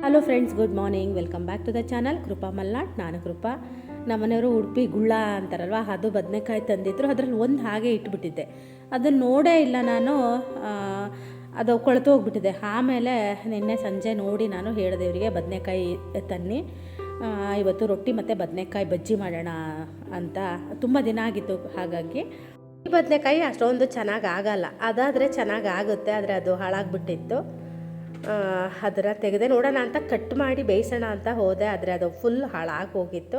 Hello friends, good morning. Welcome back to the channel Krupa Malnad. ನಾನು ಕೃಪಾ. ನಮ್ಮನೆಯವರು ಉಡುಪಿ ಗುಳ್ಳ ಅಂತಾರಲ್ವ, ಅದು ಬದನೆಕಾಯಿ ತಂದಿದ್ರು. ಅದರಲ್ಲಿ ಒಂದು ಹಾಗೆ ಇಟ್ಬಿಟ್ಟಿದ್ದೆ, ಅದನ್ನು ನೋಡೇ ಇಲ್ಲ ನಾನು. ಅದು ಕೊಳೆತು ಹೋಗ್ಬಿಟ್ಟಿದೆ. ಆಮೇಲೆ ನಿನ್ನೆ ಸಂಜೆ ನೋಡಿ ನಾನು ಹೇಳಿದೆ ಇವರಿಗೆ, ಬದನೆಕಾಯಿ ತನ್ನಿ, ಇವತ್ತು ರೊಟ್ಟಿ ಮತ್ತು ಬದನೆಕಾಯಿ ಬಜ್ಜಿ ಮಾಡೋಣ ಅಂತ. ತುಂಬ ದಿನ ಆಗಿತ್ತು. ಹಾಗಾಗಿ ಈ ಬದನೆಕಾಯಿ ಅಷ್ಟೊಂದು ಚೆನ್ನಾಗಿ ಆಗಲ್ಲ, ಅದಾದರೆ ಚೆನ್ನಾಗಿ ಆಗುತ್ತೆ. ಆದರೆ ಅದು ಹಾಳಾಗ್ಬಿಟ್ಟಿತ್ತು. ಅದರ ತೆಗೆದೆ ನೋಡೋಣ ಅಂತ ಕಟ್ ಮಾಡಿ ಬೇಯಿಸೋಣ ಅಂತ ಹೋದೆ, ಆದರೆ ಅದು ಫುಲ್ ಹಾಳಾಗಿ ಹೋಗಿತ್ತು.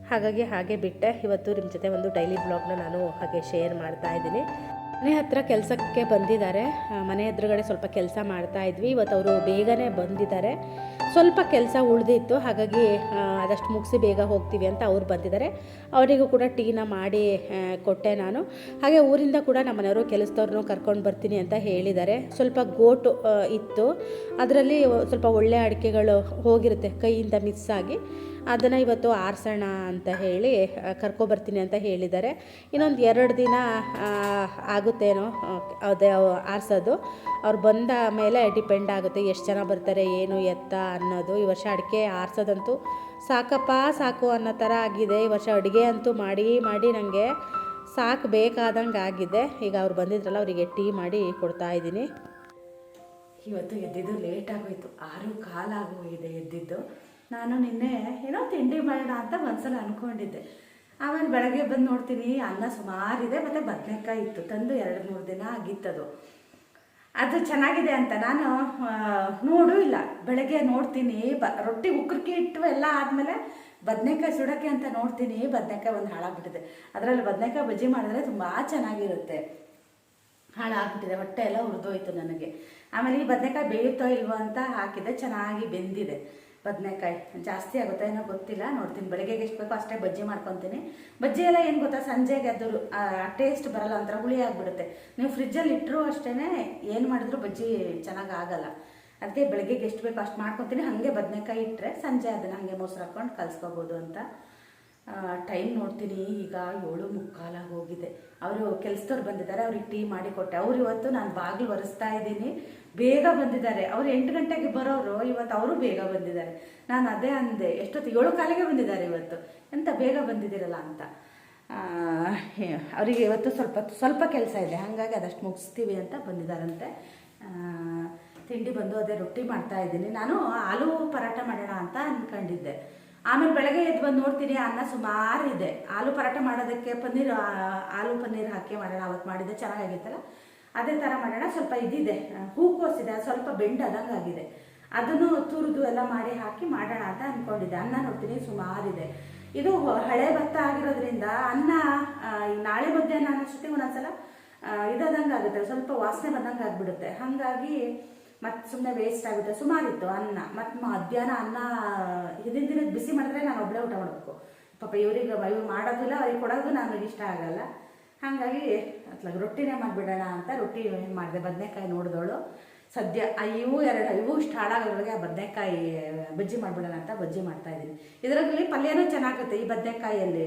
ಹಾಗಾಗಿ ಹಾಗೆ ಬಿಟ್ಟೆ. ಇವತ್ತು ನಿಮ್ಮ ಜೊತೆ ಒಂದು ಡೈಲಿ ಬ್ಲಾಗ್ನ ನಾನು ಹಾಗೆ ಶೇರ್ ಮಾಡ್ತಾಯಿದ್ದೀನಿ. ಮನೆ ಹತ್ರ ಕೆಲಸಕ್ಕೆ ಬಂದಿದ್ದಾರೆ. ಮನೆ ಎದುರುಗಡೆ ಸ್ವಲ್ಪ ಕೆಲಸ ಮಾಡ್ತಾಯಿದ್ವಿ. ಇವತ್ತು ಅವರು ಬೇಗನೆ ಬಂದಿದ್ದಾರೆ. ಸ್ವಲ್ಪ ಕೆಲಸ ಉಳಿದಿತ್ತು, ಹಾಗಾಗಿ ಅದಷ್ಟು ಮುಗಿಸಿ ಬೇಗ ಹೋಗ್ತೀವಿ ಅಂತ ಅವ್ರು ಬಂದಿದ್ದಾರೆ. ಅವರಿಗೂ ಕೂಡ ಟೀನ ಮಾಡಿ ಕೊಟ್ಟೆ ನಾನು. ಹಾಗೆ ಊರಿಂದ ಕೂಡ ನಮ್ಮ ಮನೆಯವರು ಕೆಲಸದವ್ರನ್ನೂ ಕರ್ಕೊಂಡು ಬರ್ತೀನಿ ಅಂತ ಹೇಳಿದ್ದಾರೆ. ಸ್ವಲ್ಪ ಗೋಟು ಇತ್ತು, ಅದರಲ್ಲಿ ಸ್ವಲ್ಪ ಒಳ್ಳೆ ಅಡಿಕೆಗಳು ಹೋಗಿರುತ್ತೆ, ಕೈಯಿಂದ ಮಿಸ್ ಆಗಿ. ಅದನ್ನು ಇವತ್ತು ಆರಿಸೋಣ ಅಂತ ಹೇಳಿ ಕರ್ಕೊಬರ್ತೀನಿ ಅಂತ ಹೇಳಿದ್ದಾರೆ. ಇನ್ನೊಂದು 2 ದಿನ ಆಗುತ್ತೇನೋ ಅದೇ ಆರಿಸೋದು. ಅವ್ರು ಬಂದ ಮೇಲೆ ಡಿಪೆಂಡ್ ಆಗುತ್ತೆ ಎಷ್ಟು ಜನ ಬರ್ತಾರೆ, ಏನು ಎತ್ತ ಅನ್ನೋದು. ಈ ವರ್ಷ ಅಡಿಕೆ ಆರಿಸೋದಂತೂ ಸಾಕಪ್ಪ ಸಾಕು ಅನ್ನೋ ಥರ ಆಗಿದೆ. ಈ ವರ್ಷ ಅಡುಗೆ ಅಂತೂ ಮಾಡಿ ಮಾಡಿ ನನಗೆ ಸಾಕು ಬೇಕಾದಂಗೆ ಆಗಿದೆ. ಈಗ ಅವ್ರು ಬಂದಿದ್ರಲ್ಲ, ಅವರಿಗೆ ಟೀ ಮಾಡಿ ಕೊಡ್ತಾಯಿದ್ದೀನಿ. ಇವತ್ತು ಎದ್ದಿದ್ದು ಲೇಟ್ ಆಗೋಯಿತು, 6:15 ಆಗೋಗಿದೆ ಎದ್ದಿದ್ದು. ನಾನು ನಿನ್ನೆ ಏನೋ ತಿಂಡಿ ಮಾಡೋಣ ಅಂತ ಒಂದ್ಸಲ ಅಂದ್ಕೊಂಡಿದ್ದೆ. ಆಮೇಲೆ ಬೆಳಗ್ಗೆ ಬಂದು ನೋಡ್ತೀನಿ ಅನ್ನ ಸುಮಾರಿದೆ, ಮತ್ತು ಬದನೆಕಾಯಿ ಇತ್ತು, ತಂದು 2-3 ದಿನ ಆಗಿತ್ತದು. ಅದು ಚೆನ್ನಾಗಿದೆ ಅಂತ ನಾನು ನೋಡೂ ಇಲ್ಲ. ಬೆಳಗ್ಗೆ ನೋಡ್ತೀನಿ ರೊಟ್ಟಿ ಉಕ್ಕರ್ಕಿ ಇಟ್ಟು ಎಲ್ಲ ಆದಮೇಲೆ ಬದನೆಕಾಯಿ ಸುಡೋಕ್ಕೆ ಅಂತ ನೋಡ್ತೀನಿ, ಬದನೆಕಾಯಿ ಒಂದು ಹಾಳಾಗ್ಬಿಟ್ಟಿದೆ. ಅದರಲ್ಲಿ ಬದನೆಕಾಯಿ ಬಜ್ಜಿ ಮಾಡಿದ್ರೆ ತುಂಬ ಚೆನ್ನಾಗಿರುತ್ತೆ. ಹಾಳಾಗ್ಬಿಟ್ಟಿದೆ, ಹೊಟ್ಟೆ ಎಲ್ಲ ಹುರಿದೋಯ್ತು ನನಗೆ. ಆಮೇಲೆ ಈ ಬದನೆಕಾಯಿ ಬೇಯುತ್ತೋ ಇಲ್ವೋ ಅಂತ ಹಾಕಿದೆ, ಚೆನ್ನಾಗಿ ಬೆಂದಿದೆ. ಬದನೆಕಾಯಿ ಜಾಸ್ತಿ ಆಗುತ್ತಾ ಏನೋ ಗೊತ್ತಿಲ್ಲ, ನೋಡ್ತೀನಿ. ಬೆಳಗ್ಗೆಗೆ ಎಷ್ಟು ಬೇಕೋ ಅಷ್ಟೇ ಬಜ್ಜಿ ಮಾಡ್ಕೊತೀನಿ. ಬಜ್ಜಿ ಎಲ್ಲ ಏನು ಗೊತ್ತಾ, ಸಂಜೆಗೆ ಅದು ಟೇಸ್ಟ್ ಬರಲ್ಲ, ಒಂಥರ ಹುಳಿ ಆಗಿಬಿಡುತ್ತೆ. ನೀವು ಫ್ರಿಜ್ಜಲ್ಲಿ ಇಟ್ಟರು ಅಷ್ಟೇ, ಏನು ಮಾಡಿದ್ರು ಬಜ್ಜಿ ಚೆನ್ನಾಗಿ ಆಗಲ್ಲ. ಅದಕ್ಕೆ ಬೆಳಗ್ಗೆಗೆ ಎಷ್ಟು ಬೇಕೋ ಅಷ್ಟು ಮಾಡ್ಕೊತೀನಿ. ಹಾಗೆ ಬದನೆಕಾಯಿ ಇಟ್ಟರೆ ಸಂಜೆ ಅದನ್ನು ಹಾಗೆ ಮೊಸರು ಹಾಕ್ಕೊಂಡು ಕಲಿಸ್ಕೋಬೋದು ಅಂತ. ಟೈಮ್ ನೋಡ್ತೀನಿ, ಈಗ 7:45 ಹೋಗಿದೆ. ಅವರು ಕೆಲಸದವ್ರು ಬಂದಿದ್ದಾರೆ, ಅವ್ರಿಗೆ ಟೀ ಮಾಡಿಕೊಟ್ಟೆ. ಅವ್ರು ಇವತ್ತು ನಾನು ಬಾಗಿಲು ಒರೆಸ್ತಾ ಇದ್ದೀನಿ, ಬೇಗ ಬಂದಿದ್ದಾರೆ. ಅವ್ರು 8 ಗಂಟೆಗೆ ಬರೋರು, ಇವತ್ತು ಅವರು ಬೇಗ ಬಂದಿದ್ದಾರೆ. ನಾನು ಅದೇ ಅಂದೆ, ಎಷ್ಟೊತ್ತು 7:15ಗೆ ಬಂದಿದ್ದಾರೆ ಇವತ್ತು, ಎಂತ ಬೇಗ ಬಂದಿದ್ದೀರಲ್ಲ ಅಂತ. ಅವರಿಗೆ ಇವತ್ತು ಸ್ವಲ್ಪ ಕೆಲಸ ಇದೆ, ಹಾಗಾಗಿ ಅದಷ್ಟು ಮುಗಿಸ್ತೀವಿ ಅಂತ ಬಂದಿದ್ದಾರಂತೆ. ತಿಂಡಿ ಬಂದು ಅದೇ ರೊಟ್ಟಿ ಮಾಡ್ತಾ ಇದ್ದೀನಿ. ನಾನು ಆಲೂ ಪರಾಟ ಮಾಡೋಣ ಅಂತ ಅಂದ್ಕೊಂಡಿದ್ದೆ. ಆಮೇಲೆ ಬೆಳಗ್ಗೆ ಎದ್ದು ಬಂದು ನೋಡ್ತೀನಿ ಅನ್ನ ಸುಮಾರು ಇದೆ. ಆಲೂ ಪರಾಟ ಮಾಡೋದಕ್ಕೆ ಆಲೂ ಪನ್ನೀರ್ ಹಾಕಿ ಮಾಡೋಣ, ಅವತ್ತು ಮಾಡಿದ್ದೆ ಚೆನ್ನಾಗಾಗಿತ್ತಲ್ಲ, ಅದೇ ಥರ ಮಾಡೋಣ. ಸ್ವಲ್ಪ ಇದಿದೆ, ಹೂಕೋಸಿದೆ, ಸ್ವಲ್ಪ ಬೆಂಡದಂಗೆ ಆಗಿದೆ, ಅದನ್ನು ತುರಿದು ಎಲ್ಲ ಮಾಡಿ ಹಾಕಿ ಮಾಡೋಣ ಅಂತ ಅಂದ್ಕೊಂಡಿದ್ದೆ. ಅನ್ನ ನೋಡ್ತೀನಿ ಸುಮಾರಿದೆ. ಇದು ಹಳೆ ಭತ್ತ ಆಗಿರೋದ್ರಿಂದ ಅನ್ನ ನಾಳೆ ಮಧ್ಯಾಹ್ನ ಅನ್ನೋಷ್ಟೊತ್ತಿಗೆ ಒಂದೊಂದ್ಸಲ ಇದಂಗೆ ಆಗುತ್ತೆ, ಸ್ವಲ್ಪ ವಾಸನೆ ಬಂದಂಗೆ ಆಗಿಬಿಡುತ್ತೆ. ಹಾಗಾಗಿ ಮತ್ತು ಸುಮ್ಮನೆ ವೇಸ್ಟ್ ಆಗುತ್ತೆ. ಸುಮಾರಿತ್ತು ಅನ್ನ, ಮತ್ತು ಮಧ್ಯಾಹ್ನ ಅನ್ನ ಹಿಂದಿನ ದಿನದ ಬಿಸಿ ಮಾಡಿದ್ರೆ ನಾನು ಒಬ್ಬಳೇ ಊಟ ಮಾಡಬೇಕು. ಪಾಪ ಇವ್ರು ಮಾಡೋದಿಲ್ಲ, ಅವ್ರಿಗೆ ಕೊಡೋದು ನನಗೆ ಇಷ್ಟ ಆಗಲ್ಲ. ಹಾಗಾಗಿ ಅತ್ಲಾಗ ರೊಟ್ಟಿನೇ ಮಾಡಿಬಿಡೋಣ ಅಂತ ರೊಟ್ಟಿ ಮಾಡಿದೆ. ಬದನೆಕಾಯಿ ನೋಡಿದವಳು ಸದ್ಯ ಇವು ಇಷ್ಟು ಹಾಳಾಗೋದ್ರೊಳಗೆ ಆ ಬದನೆಕಾಯಿ ಬಜ್ಜಿ ಮಾಡಿಬಿಡೋಣ ಅಂತ ಬಜ್ಜಿ ಮಾಡ್ತಾಯಿದ್ದೀನಿ. ಇದರಲ್ಲಿ ಪಲ್ಯನೂ ಚೆನ್ನಾಗುತ್ತೆ ಈ ಬದನೆಕಾಯಲ್ಲಿ.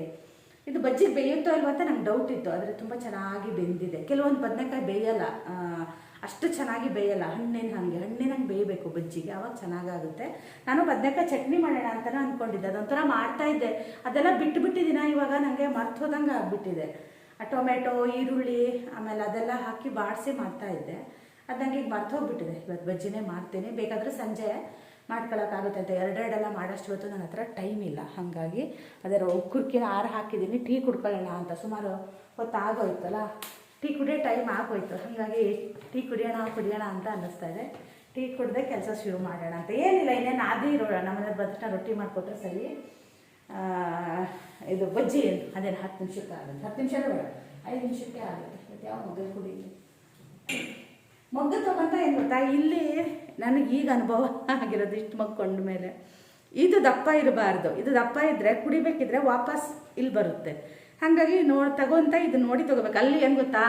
ಇದು ಬಜ್ಜಿ ಬೇಯುತ್ತೋ ಇಲ್ವ ಅಂತ ನಂಗೆ ಡೌಟ್ ಇತ್ತು, ಆದರೆ ತುಂಬ ಚೆನ್ನಾಗಿ ಬೆಂದಿದೆ. ಕೆಲವೊಂದು ಬದನೆಕಾಯಿ ಬೇಯಲ್ಲ, ಅಷ್ಟು ಚೆನ್ನಾಗಿ ಬೇಯಲ್ಲ, ಹಣ್ಣಿನಂಗೆ ಬೇಯಬೇಕು ಬಜ್ಜಿಗೆ, ಆವಾಗ ಚೆನ್ನಾಗಾಗುತ್ತೆ. ನಾನು ಬದನೆಕಾಯಿ ಚಟ್ನಿ ಮಾಡೋಣ ಅಂತಲೇ ಅಂದ್ಕೊಂಡಿದ್ದೆ, ಅದೊಂಥರ ಮಾಡ್ತಾಯಿದ್ದೆ. ಅದೆಲ್ಲ ಬಿಟ್ಟಿದ್ದೀನ, ಇವಾಗ ನನಗೆ ಮರ್ತೋದಂಗೆ ಆಗಿಬಿಟ್ಟಿದೆ. ಟೊಮೆಟೊ, ಈರುಳ್ಳಿ ಆಮೇಲೆ ಅದೆಲ್ಲ ಹಾಕಿ ಬಾಡಿಸಿ ಮಾಡ್ತಾಯಿದ್ದೆ, ಅದು ನನಗೆ ಈಗ ಮರ್ತೋಗ್ಬಿಟ್ಟಿದೆ. ಇವತ್ತು ಬಜ್ಜಿನೇ ಮಾಡ್ತೀನಿ, ಬೇಕಾದರೆ ಸಂಜೆ ಮಾಡ್ಕೊಳ್ಳೋಕ್ಕಾಗುತ್ತೆ ಅಂತ. 2 ಮಾಡೋಷ್ಟು ಇವತ್ತು ನನ್ನ ಹತ್ರ ಟೈಮ್ ಇಲ್ಲ. ಹಾಗಾಗಿ ಅದರ ಉಕ್ಕುರ್ಕಿನ ಹಾಕಿದ್ದೀನಿ. ಟೀ ಕುಡ್ಕೊಳ್ಳೋಣ ಅಂತ, ಸುಮಾರು ಹೊತ್ತು ಆಗೋಯ್ತಲ್ಲ, ಟೀ ಕುಡಿಯೋ ಟೈಮ್ ಆಗೋಯ್ತು. ಹಾಗಾಗಿ ಟೀ ಕುಡಿಯೋಣ ಅಂತ ಅನ್ನಿಸ್ತಾ ಇದೆ. ಟೀ ಕುಡಿದೆ ಕೆಲಸ ಶುರು ಮಾಡೋಣ ಅಂತ. ಏನಿಲ್ಲ, ಇನ್ನೇನು ಆದಿ ನಮ್ಮನೆ ಬಂದ ರೊಟ್ಟಿ ಮಾಡಿಕೊಟ್ರೆ ಸರಿ. ಇದು ಬಜ್ಜಿ ಅದೇನು 10 ನಿಮಿಷಕ್ಕೆ ಆಗುತ್ತೆ, 10 ನಿಮಿಷನೂ ಬೇಡ, 5 ನಿಮಿಷಕ್ಕೆ ಆಗುತ್ತೆ. ಮತ್ತು ಯಾವ ಮೊಗ್ಗು ಕುಡೀಲಿ, ಮೊಗ್ಗು ತಗೊಂತ ಏನು ಗೊತ್ತಾ, ಇಲ್ಲಿ ನನಗೆ ಈಗ ಅನುಭವ ಆಗಿರೋದು, ಇಷ್ಟು ಮಗ್ಕೊಂಡ ಮೇಲೆ. ಇದು ದಪ್ಪ ಇರಬಾರ್ದು, ಇದು ದಪ್ಪ ಇದ್ದರೆ ಕುಡಿಬೇಕಿದ್ರೆ ವಾಪಸ್ ಇಲ್ಲಿ ಬರುತ್ತೆ. ಹಾಗಾಗಿ ತಗೊಂತ ಇದು ನೋಡಿ ತೊಗೋಬೇಕು. ಅಲ್ಲಿ ಏನು ಗೊತ್ತಾ,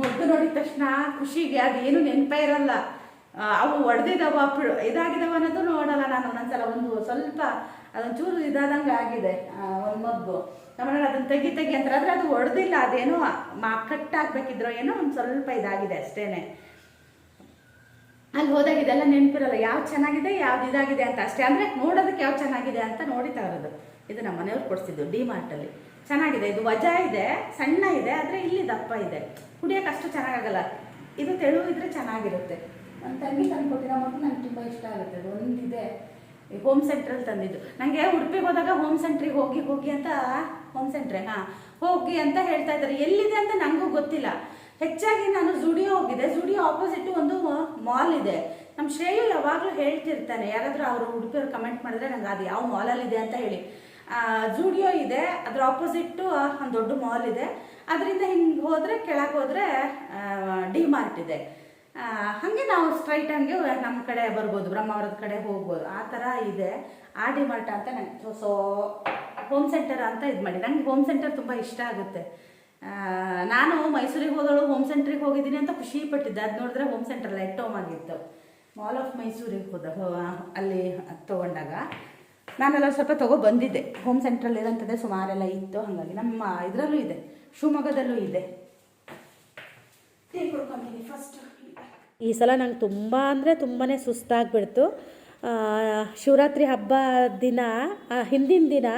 ಮೊಗ್ಗು ನೋಡಿದ ತಕ್ಷಣ ಖುಷಿಗೆ ಅದೇನು ನೆನಪೇ ಇರಲ್ಲ. ಅವು ಒಡೆದಿದ್ದಾವ ಇದಾಗಿದ್ದಾವ ಅನ್ನೋದು ನೋಡೋಲ್ಲ ನಾನು. ಒಂದೊಂದ್ಸಲ ಸ್ವಲ್ಪ ಅದೊಂಚೂರು ಇದಾದಂಗೆ ಆಗಿದೆ ಒಂದು ಮಗ್ಗು. ನಮ್ಮನೇಲಿ ಅದನ್ನು ತೆಗಿ ಅಂತಾರೆ, ಆದರೆ ಅದು ಒಡೆದಿಲ್ಲ, ಅದೇನೋ ಕಟ್ಟಾಗಬೇಕಿದ್ರೋ ಏನೋ ಒಂದು ಸ್ವಲ್ಪ ಇದಾಗಿದೆ ಅಷ್ಟೇ. ಅಲ್ಲಿ ಹೋದಾಗ ಇದೆಲ್ಲ ನೆನಪಿರಲ್ಲ, ಯಾವ್ದು ಚೆನ್ನಾಗಿದೆ ಯಾವ್ದು ಇದಾಗಿದೆ ಅಂತ ಅಷ್ಟೇ. ಅಂದರೆ ನೋಡೋದಕ್ಕೆ ಯಾವ್ದು ಚೆನ್ನಾಗಿದೆ ಅಂತ ನೋಡಿ ತರೋದು. ಇದು ನಮ್ಮ ಮನೆಯವ್ರು ಕೊಡಿಸಿದ್ದು ಡಿ ಮಾರ್ಟಲ್ಲಿ. ಚೆನ್ನಾಗಿದೆ, ಇದು ವಜಾ ಇದೆ, ಸಣ್ಣ ಇದೆ, ಆದರೆ ಇಲ್ಲಿ ದಪ್ಪ ಇದೆ. ಕುಡಿಯೋಕೆ ಅಷ್ಟು ಚೆನ್ನಾಗಾಗಲ್ಲ, ಇದು ತೆಳು ಇದ್ರೆ ಚೆನ್ನಾಗಿರುತ್ತೆ. ನನ್ನ ತಂಗಿ ತಂದು ಕೊಟ್ಟಿರೋ ಮಗು ನಂಗೆ ತುಂಬ ಇಷ್ಟ ಆಗುತ್ತೆ. ಅದು ಒಂದಿದೆ ಹೋಮ್ ಸೆಂಟ್ರಲ್ಲಿ ತಂದಿದ್ದು. ನನಗೆ ಉಡುಪಿಗೆ ಹೋದಾಗ ಹೋಮ್ ಸೆಂಟ್ರಿಗೆ ಹೋಗಿ ಹೋಗಿ ಅಂತ, ಹೋಮ್ ಸೆಂಟ್ರೆ ಹೋಗಿ ಅಂತ ಹೇಳ್ತಾ ಇದ್ದಾರೆ. ಎಲ್ಲಿದೆ ಅಂತ ನನಗೂ ಗೊತ್ತಿಲ್ಲ. ಹೆಚ್ಚಾಗಿ ನಾನು ಜುಡಿಯೋ ಹೋಗಿದ್ದೆ. ಜುಡಿಯೋ ಆಪೋಸಿಟ್ಟು ಒಂದು ಮಾಲ್ ಇದೆ. ನಮ್ಮ ಶ್ರೇಯು ಯಾವಾಗಲೂ ಹೇಳ್ತಿರ್ತಾನೆ, ಯಾರಾದರೂ ಅವರು ಉಡುಪಿಯವ್ರು ಕಮೆಂಟ್ ಮಾಡಿದ್ರೆ ನಂಗೆ ಅದು ಯಾವ ಮಾಲಲ್ಲಿದೆ ಅಂತ ಹೇಳಿ. ಜುಡಿಯೋ ಇದೆ, ಅದ್ರ ಆಪೋಸಿಟ್ಟು ಒಂದು ದೊಡ್ಡ ಮಾಲ್ ಇದೆ. ಅದರಿಂದ ಹಿಂಗೆ ಹೋದರೆ ಕೆಳಗೆ ಹೋದರೆ ಡಿ ಮಾರ್ಟ್ ಇದೆ. ಹಾಗೆ ನಾವು ಸ್ಟ್ರೈಟ್ ಹಂಗೆ ನಮ್ಮ ಕಡೆ ಬರ್ಬೋದು, ಬ್ರಹ್ಮಾವರದ ಕಡೆ ಹೋಗ್ಬೋದು, ಆ ಥರ ಇದೆ. ಆ ಡಿ ಮಾರ್ಟ್ ಅಂತ ನಂಗೆ ಹೋಮ್ ಸೆಂಟರ್ ಅಂತ ಇದು ಮಾಡಿ. ನಂಗೆ ಹೋಮ್ ಸೆಂಟರ್ ತುಂಬ ಇಷ್ಟ ಆಗುತ್ತೆ. ನಾನು ಮೈಸೂರಿಗೆ ಹೋದಳು ಹೋಮ್ ಸೆಂಟ್ರಿಗೆ ಹೋಗಿದ್ದೀನಿ ಅಂತ ಖುಷಿ ಪಟ್ಟಿದ್ದೆ. ಅದು ನೋಡಿದ್ರೆ ಹೋಮ್ ಸೆಂಟ್ರಲ್ಲ ಎಟ್ಟೋಮ್ ಆಗಿತ್ತು. ಮಾಲ್ ಆಫ್ ಮೈಸೂರಿಗೆ ಅಲ್ಲಿ ತೊಗೊಂಡಾಗ ನಾನೆಲ್ಲ ಸ್ವಲ್ಪ ಬಂದಿದ್ದೆ. ಹೋಮ್ ಸೆಂಟ್ರಲ್ಲಿ ಇರೋಂಥದ್ದೇ ಸುಮಾರೆಲ್ಲ ಇತ್ತು. ಹಾಗಾಗಿ ನಮ್ಮ ಇದರಲ್ಲೂ ಇದೆ, ಶಿವಮೊಗ್ಗದಲ್ಲೂ ಇದೆ. ಫಸ್ಟ್ ಈ ಸಲ ನಂಗೆ ತುಂಬ ಅಂದರೆ ತುಂಬಾ ಸುಸ್ತಾಗ್ಬಿಡ್ತು. ಶಿವರಾತ್ರಿ ಹಬ್ಬ ದಿನ, ಹಿಂದಿನ ದಿನ,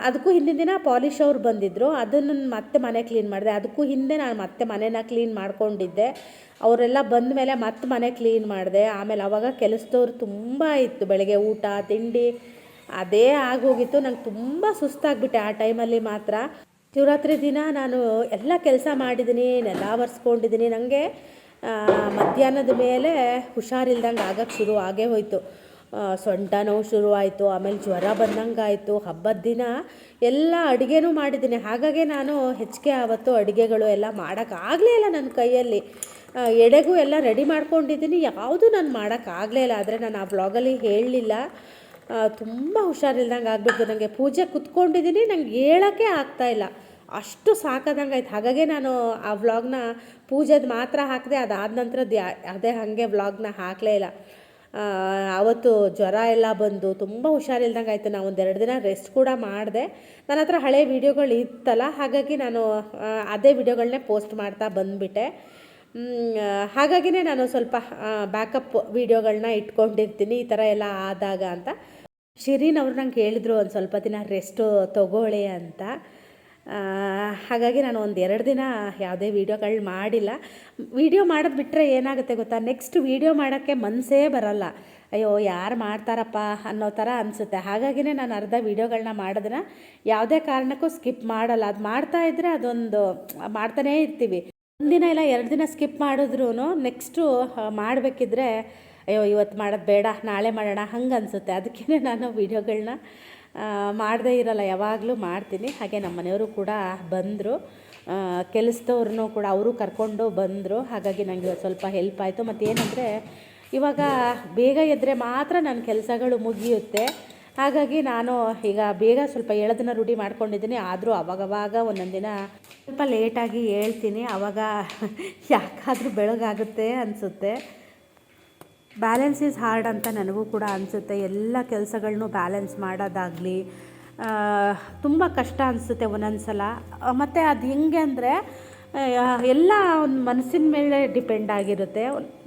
ಅದಕ್ಕೂ ಹಿಂದಿನ ದಿನ ಪಾಲಿಶ್ ಅವ್ರು ಬಂದಿದ್ದರು. ಅದನ್ನು ಮತ್ತೆ ಮನೆ ಕ್ಲೀನ್ ಮಾಡಿದೆ. ಅದಕ್ಕೂ ಹಿಂದೆ ನಾನು ಮತ್ತೆ ಮನೆನ ಕ್ಲೀನ್ ಮಾಡ್ಕೊಂಡಿದ್ದೆ. ಅವರೆಲ್ಲ ಬಂದ ಮೇಲೆ ಮತ್ತೆ ಮನೆ ಕ್ಲೀನ್ ಮಾಡಿದೆ. ಆಮೇಲೆ ಆವಾಗ ಕೆಲಸದವ್ರು ತುಂಬ ಇತ್ತು, ಬೆಳಗ್ಗೆ ಊಟ ತಿಂಡಿ ಅದೇ ಆಗೋಗಿತ್ತು. ನಂಗೆ ತುಂಬ ಸುಸ್ತಾಗ್ಬಿಟ್ಟೆ ಆ ಟೈಮಲ್ಲಿ ಮಾತ್ರ. ಶಿವರಾತ್ರಿ ದಿನ ನಾನು ಎಲ್ಲ ಕೆಲಸ ಮಾಡಿದ್ದೀನಿ, ನೆಲ ಒರೆಸ್ಕೊಂಡಿದ್ದೀನಿ. ನನಗೆ ಮಧ್ಯಾಹ್ನದ ಮೇಲೆ ಹುಷಾರಿಲ್ದಂಗೆ ಆಗಕ್ಕೆ ಶುರು ಆಗೇ ಹೋಯಿತು. ಸೊಂಟ ನೋವು ಶುರುವಾಯಿತು, ಆಮೇಲೆ ಜ್ವರ ಬಂದಂಗೆ ಆಯಿತು. ಹಬ್ಬದ ದಿನ ಎಲ್ಲ ಅಡುಗೆನೂ ಮಾಡಿದ್ದೀನಿ. ಹಾಗಾಗಿ ನಾನು ಹೆಚ್ಚಿಗೆ ಆವತ್ತು ಅಡುಗೆಗಳು ಎಲ್ಲ ಮಾಡೋಕ್ಕಾಗಲೇ ಇಲ್ಲ ನನ್ನ ಕೈಯಲ್ಲಿ. ಎಡೆಗೂ ಎಲ್ಲ ರೆಡಿ ಮಾಡ್ಕೊಂಡಿದ್ದೀನಿ, ಯಾವುದೂ ನಾನು ಮಾಡೋಕ್ಕಾಗಲೇ ಇಲ್ಲ. ಆದರೆ ನಾನು ಆ ಬ್ಲಾಗಲ್ಲಿ ಹೇಳಲಿಲ್ಲ. ತುಂಬ ಹುಷಾರಿಲ್ದಂಗೆ ಆಗಿಬಿಟ್ಟು ನನಗೆ ಪೂಜೆ ಕುತ್ಕೊಂಡಿದ್ದೀನಿ, ನಂಗೆ ಹೇಳೋಕ್ಕೆ ಆಗ್ತಾಯಿಲ್ಲ, ಅಷ್ಟು ಸಾಕಾದಂಗೆ ಆಯ್ತು. ಹಾಗಾಗಿ ನಾನು ಆ ವ್ಲಾಗ್ನ ಪೂಜೆದು ಮಾತ್ರ ಹಾಕಿದೆ. ಅದಾದ ನಂತರದ್ದು ಅದೇ ಹಾಗೆ ವ್ಲಾಗ್ನ ಹಾಕಲೇ ಇಲ್ಲ. ಆವತ್ತು ಜ್ವರ ಎಲ್ಲ ಬಂದು ತುಂಬ ಹುಷಾರಿಲ್ದಂಗೆ ಆಯಿತು. ನಾನು ಒಂದೆರಡು ದಿನ ರೆಸ್ಟ್ ಕೂಡ ಮಾಡಿದೆ. ನನ್ನ ಹತ್ರ ಹಳೆ ವೀಡಿಯೋಗಳು ಇತ್ತಲ್ಲ, ಹಾಗಾಗಿ ನಾನು ಅದೇ ವೀಡಿಯೋಗಳನ್ನೇ ಪೋಸ್ಟ್ ಮಾಡ್ತಾ ಬಂದುಬಿಟ್ಟೆ. ಹಾಗಾಗಿನೇ ನಾನು ಸ್ವಲ್ಪ ಬ್ಯಾಕಪ್ ವೀಡಿಯೋಗಳನ್ನ ಇಟ್ಕೊಂಡಿರ್ತೀನಿ ಈ ಥರ ಎಲ್ಲ ಆದಾಗ ಅಂತ. ಶಿರೀನ್ ಅವರು ನಂಗೆ ಹೇಳಿದರು ಒಂದು ಸ್ವಲ್ಪ ದಿನ ರೆಸ್ಟು ತೊಗೊಳ್ಳಿ ಅಂತ. ಹಾಗಾಗಿ ನಾನು ಒಂದೆರಡು ದಿನ ಯಾವುದೇ ವೀಡಿಯೋಗಳು ಮಾಡಿಲ್ಲ. ವೀಡಿಯೋ ಮಾಡೋದು ಬಿಟ್ಟರೆ ಏನಾಗುತ್ತೆ ಗೊತ್ತಾ, ನೆಕ್ಸ್ಟ್ ವೀಡಿಯೋ ಮಾಡೋಕ್ಕೆ ಮನಸ್ಸೇ ಬರಲ್ಲ. ಅಯ್ಯೋ ಯಾರು ಮಾಡ್ತಾರಪ್ಪ ಅನ್ನೋ ಥರ ಅನಿಸುತ್ತೆ. ಹಾಗಾಗಿನೇ ನಾನು ಅರ್ಧ ವೀಡಿಯೋಗಳನ್ನ ಮಾಡೋದನ್ನ ಯಾವುದೇ ಕಾರಣಕ್ಕೂ ಸ್ಕಿಪ್ ಮಾಡಲ್ಲ. ಅದು ಮಾಡ್ತಾಯಿದ್ರೆ ಅದೊಂದು ಮಾಡ್ತಾನೇ ಇರ್ತೀವಿ. ಒಂದಿನ ಇಲ್ಲ 2 ದಿನ ಸ್ಕಿಪ್ ಮಾಡಿದ್ರೂ ನೆಕ್ಸ್ಟು ಮಾಡಬೇಕಿದ್ರೆ ಅಯ್ಯೋ ಇವತ್ತು ಮಾಡೋದು ಬೇಡ, ನಾಳೆ ಮಾಡೋಣ ಹಂಗೆ ಅನಿಸುತ್ತೆ. ಅದಕ್ಕೇ ನಾನು ವೀಡಿಯೋಗಳನ್ನ ಮಾಡದೇ ಇರಲ್ಲ, ಯಾವಾಗಲೂ ಮಾಡ್ತೀನಿ. ಹಾಗೆ ನಮ್ಮ ಮನೆಯವರು ಕೂಡ ಬಂದರು, ಕೆಲಸದವ್ರನ್ನೂ ಕೂಡ ಅವರು ಕರ್ಕೊಂಡು ಬಂದರು. ಹಾಗಾಗಿ ನನಗೆ ಸ್ವಲ್ಪ ಹೆಲ್ಪ್ ಆಯಿತು. ಮತ್ತೇನೆಂದರೆ ಇವಾಗ ಬೇಗ ಎದ್ದರೆ ಮಾತ್ರ ನನ್ನ ಕೆಲಸಗಳು ಮುಗಿಯುತ್ತೆ. ಹಾಗಾಗಿ ನಾನು ಈಗ ಬೇಗ ಸ್ವಲ್ಪ ಹೇಳೋದನ್ನ ರೂಢಿ ಮಾಡ್ಕೊಂಡಿದ್ದೀನಿ. ಆದರೂ ಅವಾಗವಾಗ ಒಂದೊಂದು ದಿನ ಸ್ವಲ್ಪ ಲೇಟಾಗಿ ಹೇಳ್ತೀನಿ. ಆವಾಗ ಯಾಕಾದರೂ ಬೆಳಗಾಗುತ್ತೆ ಅನಿಸುತ್ತೆ. ಬ್ಯಾಲೆನ್ಸ್ ಈಸ್ ಹಾರ್ಡ್ ಅಂತ ನನಗೂ ಕೂಡ ಅನಿಸುತ್ತೆ. ಎಲ್ಲ ಕೆಲಸಗಳನ್ನೂ ಬ್ಯಾಲೆನ್ಸ್ ಮಾಡೋದಾಗಲಿ ತುಂಬ ಕಷ್ಟ ಅನಿಸುತ್ತೆ ಒಂದೊಂದು ಸಲ. ಮತ್ತು ಅದು ಹೆಂಗೆ ಅಂದರೆ ಎಲ್ಲ ಒಂದು ಮನಸ್ಸಿನ ಮೇಲೆ ಡಿಪೆಂಡ್ ಆಗಿರುತ್ತೆ.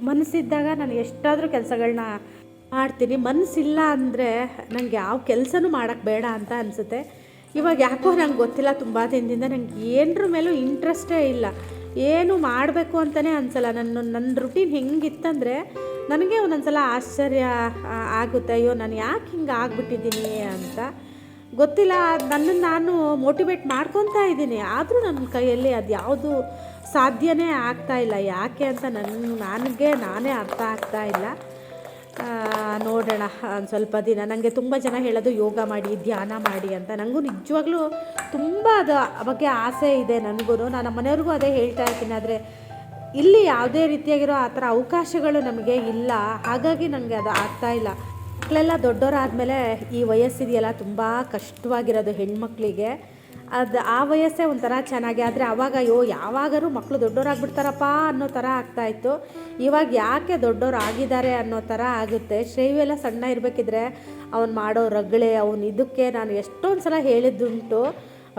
ಮನಸ್ಸಿದ್ದಾಗ ನಾನು ಎಷ್ಟಾದರೂ ಕೆಲಸಗಳನ್ನ ಮಾಡ್ತೀನಿ. ಮನಸ್ಸಿಲ್ಲ ಅಂದರೆ ನನಗೆ ಯಾವ ಕೆಲಸನೂ ಮಾಡೋಕ್ಕೆ ಬೇಡ ಅಂತ ಅನಿಸುತ್ತೆ. ಇವಾಗ ಯಾಕೋ ನಂಗೆ ಗೊತ್ತಿಲ್ಲ, ತುಂಬ ದಿನದಿಂದ ನಂಗೆ ಏನರ ಮೇಲೂ ಇಂಟ್ರೆಸ್ಟೇ ಇಲ್ಲ. ಏನು ಮಾಡಬೇಕು ಅಂತಲೇ ಅನಿಸಲ್ಲ. ನನ್ನ ರುಟೀನ್ ಹೆಂಗಿತ್ತಂದರೆ ನನಗೆ ಒಂದೊಂದು ಸಲ ಆಶ್ಚರ್ಯ ಆಗುತ್ತೆ, ಅಯ್ಯೋ ನಾನು ಯಾಕೆ ಹಿಂಗೆ ಆಗ್ಬಿಟ್ಟಿದ್ದೀನಿ ಅಂತ ಗೊತ್ತಿಲ್ಲ. ನನ್ನನ್ನು ನಾನು ಮೋಟಿವೇಟ್ ಮಾಡ್ಕೊತಾ ಇದ್ದೀನಿ, ಆದರೂ ನನ್ನ ಕೈಯಲ್ಲಿ ಅದು ಯಾವುದು ಸಾಧ್ಯನೇ ಆಗ್ತಾಯಿಲ್ಲ. ಯಾಕೆ ಅಂತ ನನಗೆ ನಾನೇ ಅರ್ಥ ಆಗ್ತಾಯಿಲ್ಲ. ನೋಡೋಣ ಒಂದು ಸ್ವಲ್ಪ ದಿನ. ನನಗೆ ತುಂಬ ಜನ ಹೇಳೋದು ಯೋಗ ಮಾಡಿ, ಧ್ಯಾನ ಮಾಡಿ ಅಂತ. ನನಗೂ ನಿಜವಾಗ್ಲೂ ತುಂಬ ಅದು ಬಗ್ಗೆ ಆಸೆ ಇದೆ ನನಗೂ. ನಾನು ನಮ್ಮ ಮನೆಯವ್ರಿಗೂ ಅದೇ ಹೇಳ್ತಾ ಇರ್ತೀನಿ. ಆದರೆ ಇಲ್ಲಿ ಯಾವುದೇ ರೀತಿಯಾಗಿರೋ ಆ ಥರ ಅವಕಾಶಗಳು ನಮಗೆ ಇಲ್ಲ. ಹಾಗಾಗಿ ನನಗೆ ಅದು ಆಗ್ತಾಯಿಲ್ಲ. ಮಕ್ಕಳೆಲ್ಲ ದೊಡ್ಡವರಾದಮೇಲೆ ಈ ವಯಸ್ಸಿದೆಯಲ್ಲ ತುಂಬ ಕಷ್ಟವಾಗಿರೋದು ಹೆಣ್ಮಕ್ಳಿಗೆ. ಅದು ಆ ವಯಸ್ಸೇ ಒಂಥರ ಚೆನ್ನಾಗಿ. ಆದರೆ ಆವಾಗ ಅಯ್ಯೋ ಯಾವಾಗಾದ್ರೂ ಮಕ್ಕಳು ದೊಡ್ಡವರಾಗ್ಬಿಡ್ತಾರಪ್ಪ ಅನ್ನೋ ಥರ ಆಗ್ತಾಯಿತ್ತು. ಇವಾಗ ಯಾಕೆ ದೊಡ್ಡವ್ರು ಆಗಿದ್ದಾರೆ ಅನ್ನೋ ಥರ ಆಗುತ್ತೆ. ಶ್ರೇಯು ಸಣ್ಣ ಇರಬೇಕಿದ್ರೆ ಅವ್ನು ಮಾಡೋ ರಗಳೆ, ಇದಕ್ಕೆ ನಾನು ಎಷ್ಟೊಂದು ಸಲ ಹೇಳಿದ್ದುಂಟು.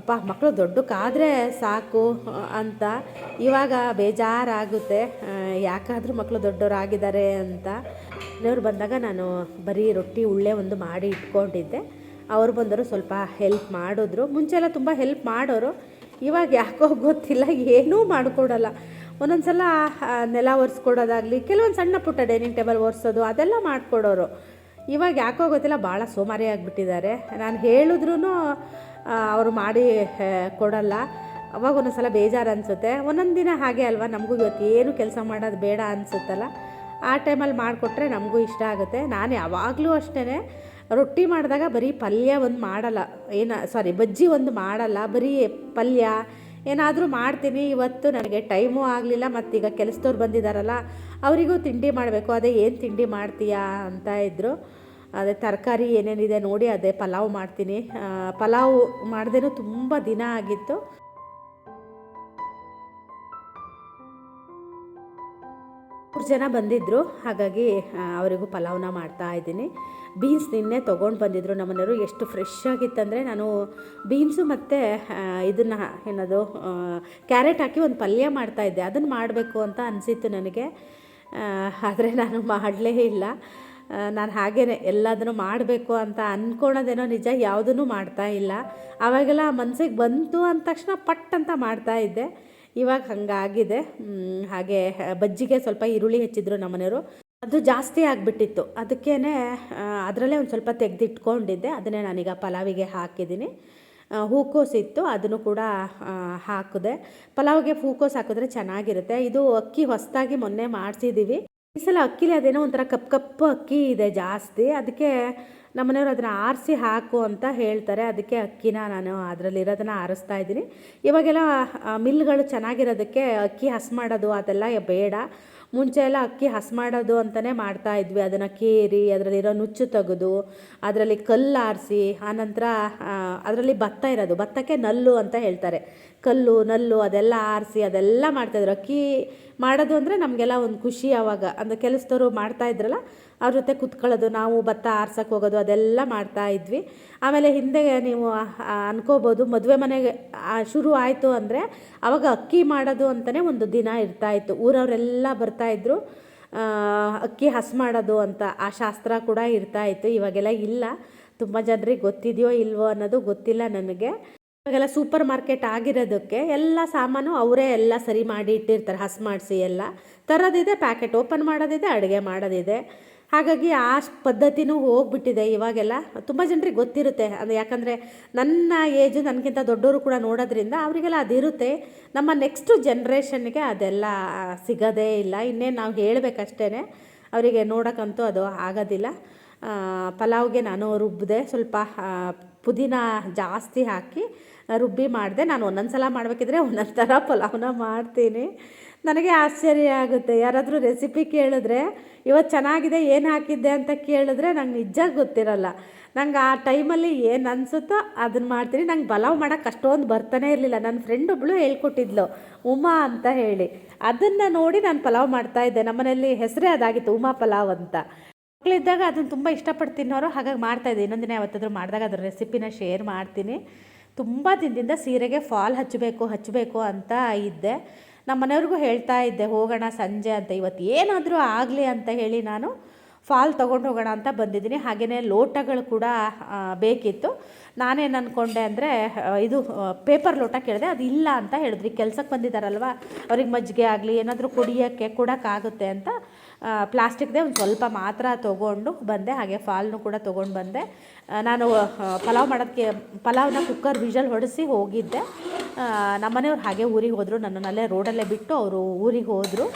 ಅಪ್ಪ ಮಕ್ಕಳು ದೊಡ್ಡಕ್ಕಾದರೆ ಸಾಕು ಅಂತ. ಇವಾಗ ಬೇಜಾರಾಗುತ್ತೆ, ಯಾಕಾದರೂ ಮಕ್ಕಳು ದೊಡ್ಡವರಾಗಿದ್ದಾರೆ ಅಂತ. ಅವ್ರು ಬಂದಾಗ ನಾನು ಬರೀ ರೊಟ್ಟಿ ಉಳ್ಳೆ ಒಂದು ಮಾಡಿ ಇಟ್ಕೊಂಡಿದ್ದೆ. ಅವ್ರು ಬಂದರು, ಸ್ವಲ್ಪ ಹೆಲ್ಪ್ ಮಾಡಿದ್ರು. ಮುಂಚೆ ಎಲ್ಲ ತುಂಬ ಹೆಲ್ಪ್ ಮಾಡೋರು, ಇವಾಗ ಯಾಕೋ ಗೊತ್ತಿಲ್ಲ ಏನೂ ಮಾಡಿಕೊಡಲ್ಲ. ಒಂದೊಂದು ಸಲ ನೆಲ ಒರೆಸ್ಕೊಡೋದಾಗಲಿ, ಕೆಲವೊಂದು ಸಣ್ಣ ಪುಟ್ಟ ಡೈನಿಂಗ್ ಟೇಬಲ್ ಒರೆಸೋದು ಅದೆಲ್ಲ ಮಾಡಿಕೊಡೋರು. ಇವಾಗ ಯಾಕೋ ಗೊತ್ತಿಲ್ಲ, ಭಾಳ ಸೋಮಾರಿ ಆಗಿಬಿಟ್ಟಿದ್ದಾರೆ. ನಾನು ಹೇಳಿದ್ರೂ ಅವರು ಮಾಡಿ ಕೊಡಲ್ಲ. ಅವಾಗ ಒಂದೊಂದು ಸಲ ಬೇಜಾರು ಅನಿಸುತ್ತೆ. ಒಂದೊಂದು ದಿನ ಹಾಗೆ ಅಲ್ವಾ, ನಮಗೂ ಇವತ್ತು ಏನು ಕೆಲಸ ಮಾಡೋದು ಬೇಡ ಅನಿಸುತ್ತಲ್ಲ, ಆ ಟೈಮಲ್ಲಿ ಮಾಡಿಕೊಟ್ರೆ ನಮಗೂ ಇಷ್ಟ ಆಗುತ್ತೆ. ನಾನು ಯಾವಾಗಲೂ ಅಷ್ಟೇ, ರೊಟ್ಟಿ ಮಾಡಿದಾಗ ಬರೀ ಪಲ್ಯ ಒಂದು ಮಾಡಲ್ಲ, ಬಜ್ಜಿ ಒಂದು ಮಾಡಲ್ಲ, ಬರೀ ಪಲ್ಯ ಏನಾದರೂ ಮಾಡ್ತೀನಿ. ಇವತ್ತು ನನಗೆ ಟೈಮೂ ಆಗಲಿಲ್ಲ, ಮತ್ತೀಗ ಕೆಲಸದವ್ರು ಬಂದಿದ್ದಾರಲ್ಲ ಅವರಿಗೂ ತಿಂಡಿ ಮಾಡಬೇಕು. ಅದೇ ಏನು ತಿಂಡಿ ಮಾಡ್ತೀಯಾ ಅಂತ ಇದ್ದರು. ಅದೇ ತರಕಾರಿ ಏನೇನಿದೆ ನೋಡಿ ಅದೇ ಪಲಾವ್ ಮಾಡ್ತೀನಿ. ಪಲಾವ್ ಮಾಡ್ದೇನೂ ತುಂಬ ದಿನ ಆಗಿತ್ತು. ಮೂರು ಜನ ಬಂದಿದ್ದರು, ಹಾಗಾಗಿ ಅವರಿಗೂ ಪಲಾವ್ನ ಮಾಡ್ತಾಯಿದ್ದೀನಿ. ಬೀನ್ಸ್ ನಿನ್ನೆ ತೊಗೊಂಡು ಬಂದಿದ್ದರು ನಮ್ಮನೆಯವರು. ಎಷ್ಟು ಫ್ರೆಶ್ ಆಗಿತ್ತಂದರೆ, ನಾನು ಬೀನ್ಸು ಮತ್ತು ಇದನ್ನು ಏನದು ಕ್ಯಾರೆಟ್ ಹಾಕಿ ಒಂದು ಪಲ್ಯ ಮಾಡ್ತಾಯಿದ್ದೆ. ಅದನ್ನು ಮಾಡಬೇಕು ಅಂತ ಅನಿಸಿತ್ತು ನನಗೆ, ಆದರೆ ನಾನು ಮಾಡಲೇ ಇಲ್ಲ. ನಾನು ಹಾಗೇ ಎಲ್ಲದನ್ನು ಮಾಡಬೇಕು ಅಂತ ಅಂದ್ಕೊಳೋದೇನೋ ನಿಜ, ಯಾವುದೂ ಮಾಡ್ತಾಯಿಲ್ಲ. ಆವಾಗೆಲ್ಲ ಮನಸ್ಸಿಗೆ ಬಂತು ಅಂದ ತಕ್ಷಣ ಪಟ್ ಅಂತ ಮಾಡ್ತಾಯಿದ್ದೆ. ಇವಾಗ ಹಂಗಾಗಿದೆ. ಹಾಗೆ ಬಜ್ಜಿಗೆ ಸ್ವಲ್ಪ ಈರುಳ್ಳಿ ಹೆಚ್ಚಿದ್ರು ನಮ್ಮನೆಯವರು, ಅದು ಜಾಸ್ತಿ ಆಗಿಬಿಟ್ಟಿತ್ತು. ಅದಕ್ಕೇ ಅದರಲ್ಲೇ ಒಂದು ಸ್ವಲ್ಪ ತೆಗೆದಿಟ್ಕೊಂಡಿದ್ದೆ, ಅದನ್ನೇ ನಾನೀಗ ಪಲಾವಿಗೆ ಹಾಕಿದ್ದೀನಿ. ಹೂಕೋಸಿತ್ತು, ಅದನ್ನು ಕೂಡ ಹಾಕಿದೆ. ಪಲಾವಿಗೆ ಹೂಕೋಸು ಹಾಕಿದ್ರೆ ಚೆನ್ನಾಗಿರುತ್ತೆ. ಇದು ಅಕ್ಕಿ ಹೊಸದಾಗಿ ಮೊನ್ನೆ ಮಾಡಿಸಿದ್ದೀವಿ. ಈ ಸಲ ಅಕ್ಕಿಲಿ ಅದೇನೋ ಒಂಥರ ಕಪ್ಪು ಅಕ್ಕಿ ಇದೆ ಜಾಸ್ತಿ, ಅದಕ್ಕೆ ನಮ್ಮನೆಯವರು ಅದನ್ನು ಆರಿಸಿ ಹಾಕು ಅಂತ ಹೇಳ್ತಾರೆ. ಅದಕ್ಕೆ ಅಕ್ಕಿನ ನಾನು ಅದರಲ್ಲಿರೋದನ್ನು ಆರಿಸ್ತಾ ಇದ್ದೀನಿ. ಇವಾಗೆಲ್ಲ ಮಿಲ್ಗಳು ಚೆನ್ನಾಗಿರೋದಕ್ಕೆ ಅಕ್ಕಿ ಹಸಿ ಮಾಡೋದು ಅದೆಲ್ಲ ಬೇಡ. ಮುಂಚೆ ಎಲ್ಲ ಅಕ್ಕಿ ಹಸಿ ಮಾಡೋದು ಅಂತಲೇ ಮಾಡ್ತಾಯಿದ್ವಿ. ಅದನ್ನು ಕೇರಿ ಅದರಲ್ಲಿರೋ ನುಚ್ಚು ತೆಗೆದು ಅದರಲ್ಲಿ ಕಲ್ಲು ಆರಿಸಿ, ಆನಂತರ ಅದರಲ್ಲಿ ಭತ್ತ ಇರೋದು, ಭತ್ತಕ್ಕೆ ನಲ್ಲು ಅಂತ ಹೇಳ್ತಾರೆ, ಕಲ್ಲು ನಲ್ಲು ಅದೆಲ್ಲ ಆರಿಸಿ ಅದೆಲ್ಲ ಮಾಡ್ತಾಯಿದ್ರು. ಅಕ್ಕಿ ಮಾಡೋದು ಅಂದರೆ ನಮಗೆಲ್ಲ ಒಂದು ಖುಷಿ. ಆವಾಗ ಅಂದರೆ ಕೆಲಸದವರು ಮಾಡ್ತಾಯಿದ್ರಲ್ಲ, ಅವ್ರ ಜೊತೆ ಕುತ್ಕೊಳ್ಳೋದು, ನಾವು ಭತ್ತ ಆರ್ಸಕ್ಕೆ ಹೋಗೋದು ಅದೆಲ್ಲ ಮಾಡ್ತಾಯಿದ್ವಿ. ಆಮೇಲೆ ಹಿಂದೆ ನೀವು ಅನ್ಕೋಬೋದು, ಮದುವೆ ಮನೆಗೆ ಶುರು ಆಯಿತು ಅಂದರೆ ಆವಾಗ ಅಕ್ಕಿ ಮಾಡೋದು ಅಂತಲೇ ಒಂದು ದಿನ ಇರ್ತಾಯಿತ್ತು. ಊರವರೆಲ್ಲ ಬರ್ತಾಯಿದ್ರು ಅಕ್ಕಿ ಹಸಿ ಮಾಡೋದು ಅಂತ, ಆ ಶಾಸ್ತ್ರ ಕೂಡ ಇರ್ತಾಯಿತ್ತು. ಇವಾಗೆಲ್ಲ ಇಲ್ಲ. ತುಂಬ ಜನರಿಗೆ ಗೊತ್ತಿದೆಯೋ ಇಲ್ವೋ ಅನ್ನೋದು ಗೊತ್ತಿಲ್ಲ ನನಗೆ. ಇವಾಗೆಲ್ಲ ಸೂಪರ್ ಮಾರ್ಕೆಟ್ ಆಗಿರೋದಕ್ಕೆ ಎಲ್ಲ ಸಾಮಾನು ಅವರೇ ಎಲ್ಲ ಸರಿ ಮಾಡಿ ಇಟ್ಟಿರ್ತಾರೆ, ಹಸಿ ಮಾಡಿಸಿ ಎಲ್ಲ ತರೋದಿದೆ, ಪ್ಯಾಕೆಟ್ ಓಪನ್ ಮಾಡೋದಿದೆ, ಅಡುಗೆ ಮಾಡೋದಿದೆ. ಹಾಗಾಗಿ ಆ ಪದ್ಧತಿನೂ ಹೋಗ್ಬಿಟ್ಟಿದೆ. ಇವಾಗೆಲ್ಲ ತುಂಬ ಜನರಿಗೆ ಗೊತ್ತಿರುತ್ತೆ. ಅದು ಯಾಕಂದರೆ ನನ್ನ ಏಜು ನನಗಿಂತ ದೊಡ್ಡವರು ಕೂಡ ನೋಡೋದ್ರಿಂದ ಅವರಿಗೆಲ್ಲ ಅದಿರುತ್ತೆ. ನಮ್ಮ ನೆಕ್ಸ್ಟ್ ಜನ್ರೇಷನ್ಗೆ ಅದೆಲ್ಲ ಸಿಗೋದೇ ಇಲ್ಲ. ಇನ್ನೇನು ನಾವು ಹೇಳಬೇಕಷ್ಟೇ, ಅವರಿಗೆ ನೋಡೋಕ್ಕಂತೂ ಅದು ಆಗೋದಿಲ್ಲ. ಪಲಾವ್ಗೆ ನಾನು ರುಬ್ಬಿದೆ, ಸ್ವಲ್ಪ ಪುದೀನ ಜಾಸ್ತಿ ಹಾಕಿ ರುಬ್ಬಿ ಮಾಡಿದೆ. ನಾನು ಒಂದೊಂದು ಸಲ ಮಾಡಬೇಕಿದ್ರೆ ಒಂದೊಂದು ಥರ ಪಲಾವ್ನ ಮಾಡ್ತೀನಿ. ನನಗೆ ಆಶ್ಚರ್ಯ ಆಗುತ್ತೆ, ಯಾರಾದರೂ ರೆಸಿಪಿ ಕೇಳಿದ್ರೆ ಇವತ್ತು ಚೆನ್ನಾಗಿದೆ ಏನು ಹಾಕಿದ್ದೆ ಅಂತ ಕೇಳಿದ್ರೆ ನಂಗೆ ನಿಜ ಗೊತ್ತಿರಲ್ಲ. ನಂಗೆ ಆ ಟೈಮಲ್ಲಿ ಏನು ಅನಿಸುತ್ತೋ ಅದನ್ನು ಮಾಡ್ತೀನಿ. ನಂಗೆ ಪಲಾವ್ ಮಾಡೋಕ್ಕೆ ಅಷ್ಟೊಂದು ಬರ್ತಾನೆ ಇರಲಿಲ್ಲ. ನನ್ನ ಫ್ರೆಂಡ್ ಒಬ್ಬಳು ಹೇಳ್ಕೊಟ್ಟಿದ್ಲು, ಉಮಾ ಅಂತ ಹೇಳಿ. ಅದನ್ನು ನೋಡಿ ನಾನು ಪಲಾವ್ ಮಾಡ್ತಾಯಿದ್ದೆ. ನಮ್ಮನೆಯಲ್ಲಿ ಹೆಸರೇ ಅದಾಗಿತ್ತು, ಉಮಾ ಪಲಾವ್ ಅಂತ. ಮಕ್ಕಳಿದ್ದಾಗ ಅದನ್ನು ತುಂಬ ಇಷ್ಟಪಟ್ಟು ತಿನ್ನೋರು, ಹಾಗಾಗಿ ಮಾಡ್ತಾಯಿದ್ದೆ. ಇನ್ನೊಂದಿನ ಯಾವತ್ತಾದರೂ ಮಾಡಿದಾಗ ಅದ್ರ ರೆಸಿಪಿನ ಶೇರ್ ಮಾಡ್ತೀನಿ. ತುಂಬ ದಿನದಿಂದ ಸೀರೆಗೆ ಫಾಲ್ ಹಚ್ಚಬೇಕು ಅಂತ ಇದ್ದೆ. ನಮ್ಮ ಮನೆಯವ್ರಿಗೂ ಹೇಳ್ತಾ ಇದ್ದೆ ಹೋಗೋಣ ಸಂಜೆ ಅಂತ. ಇವತ್ತು ಏನಾದರೂ ಆಗಲಿ ಅಂತ ಹೇಳಿ ನಾನು ಫಾಲ್ ತೊಗೊಂಡು ಹೋಗೋಣ ಅಂತ ಬಂದಿದ್ದೀನಿ. ಹಾಗೆಯೇ ಲೋಟಗಳು ಕೂಡ ಬೇಕಿತ್ತು. ನಾನೇನು ಅಂದ್ಕೊಂಡೆ ಅಂದರೆ ಇದು ಪೇಪರ್ ಲೋಟ ಕೇಳಿದೆ, ಅದು ಇಲ್ಲ ಅಂತ ಹೇಳಿದ್ರಿ. ಕೆಲಸಕ್ಕೆ ಬಂದಿದ್ದಾರಲ್ವ, ಅವ್ರಿಗೆ ಮಜ್ಜಿಗೆ ಆಗಲಿ ಏನಾದರೂ ಕುಡಿಯೋಕ್ಕೆ ಕೊಡೋಕ್ಕಾಗುತ್ತೆ ಅಂತ ಪ್ಲಾಸ್ಟಿಕ್ದೇ ಒಂದು ಸ್ವಲ್ಪ ಮಾತ್ರ ತೊಗೊಂಡು ಬಂದೆ. ಹಾಗೆ ಫಾಲ್ನು ಕೂಡ ತೊಗೊಂಡು ಬಂದೆ. ನಾನು ಪಲಾವ್ ಮಾಡೋದಕ್ಕೆ ಪಲಾವ್ನ ಕುಕ್ಕರ್ ವಿಷಲ್ ಹೊಡೆಸಿ ಹೋಗಿದ್ದೆ. ನಮ್ಮನೆಯವ್ರು ಹಾಗೆ ಊರಿಗೆ ಹೋದರು, ನನ್ನನ್ನಲ್ಲೇ ರೋಡಲ್ಲೇ ಬಿಟ್ಟು ಅವರು ಊರಿಗೆ ಹೋದರು.